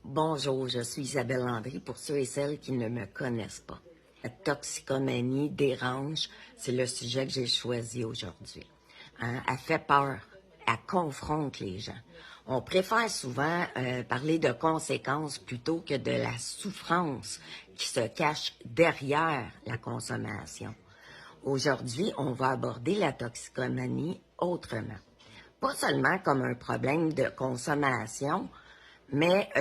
Bonjour, je suis Isabelle Landry pour ceux et celles qui ne me connaissent pas. La toxicomanie dérange, c'est le sujet que j'ai choisi aujourd'hui. Elle fait peur, elle confronte les gens. On préfère souvent parler de conséquences plutôt que de la souffrance qui se cache derrière la consommation. Aujourd'hui, on va aborder la toxicomanie autrement. Pas seulement comme un problème de consommation, mais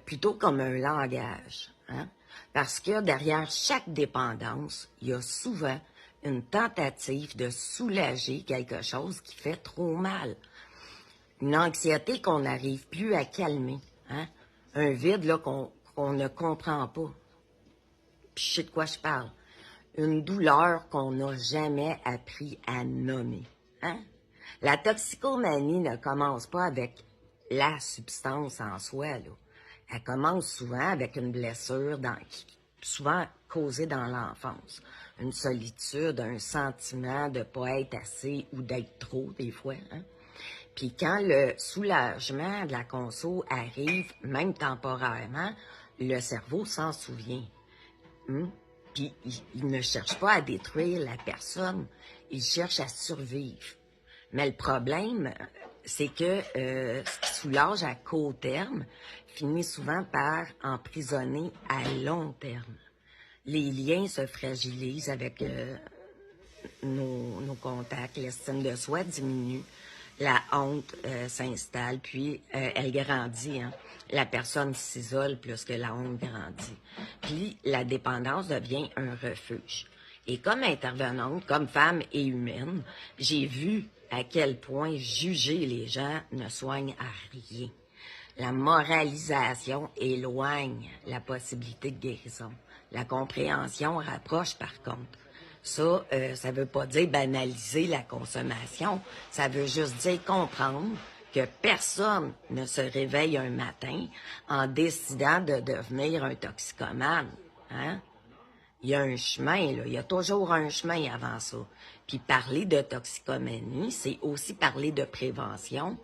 plutôt comme un langage. Parce que derrière chaque dépendance, il y a souvent une tentative de soulager quelque chose qui fait trop mal. Une anxiété qu'on n'arrive plus à calmer. Un vide là, qu'on ne comprend pas. Puis je sais de quoi je parle. Une douleur qu'on n'a jamais appris à nommer. La toxicomanie ne commence pas avec la substance en soi, là. Elle commence souvent avec une blessure souvent causée dans l'enfance. Une solitude, un sentiment de ne pas être assez ou d'être trop, des fois. Puis quand le soulagement de la conso arrive, même temporairement, le cerveau s'en souvient. Puis il ne cherche pas à détruire la personne, il cherche à survivre. Mais le problème, c'est que ce qui soulage à court terme finit souvent par emprisonner à long terme. Les liens se fragilisent avec nos contacts, l'estime de soi diminue, la honte s'installe, puis elle grandit. La personne s'isole plus que la honte grandit. Puis la dépendance devient un refuge. Et comme intervenante, comme femme et humaine, j'ai vu à quel point juger les gens ne soigne à rien. La moralisation éloigne la possibilité de guérison. La compréhension rapproche par contre. Ça veut pas dire banaliser la consommation. Ça veut juste dire comprendre que personne ne se réveille un matin en décidant de devenir un toxicomane. Il y a un chemin, là. Il y a toujours un chemin avant ça. Puis parler de toxicomanie, c'est aussi parler de prévention,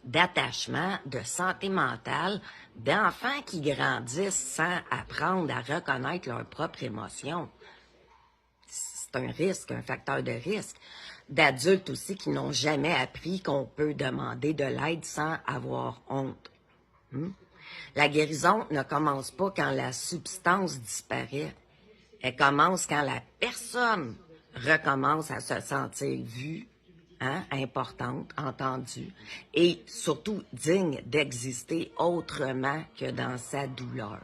d'attachement, de santé mentale, d'enfants qui grandissent sans apprendre à reconnaître leurs propres émotions. C'est un risque, un facteur de risque. D'adultes aussi qui n'ont jamais appris qu'on peut demander de l'aide sans avoir honte. La guérison ne commence pas quand la substance disparaît. Elle commence quand la personne recommence à se sentir vue, importante, entendue, et surtout digne d'exister autrement que dans sa douleur.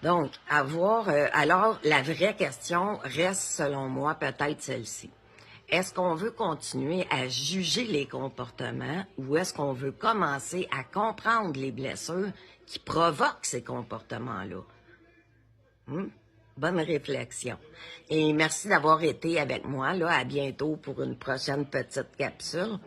Donc, alors, la vraie question reste, selon moi, peut-être celle-ci. Est-ce qu'on veut continuer à juger les comportements ou est-ce qu'on veut commencer à comprendre les blessures qui provoquent ces comportements-là? Bonne réflexion. Et merci d'avoir été avec moi. À bientôt pour une prochaine petite capsule.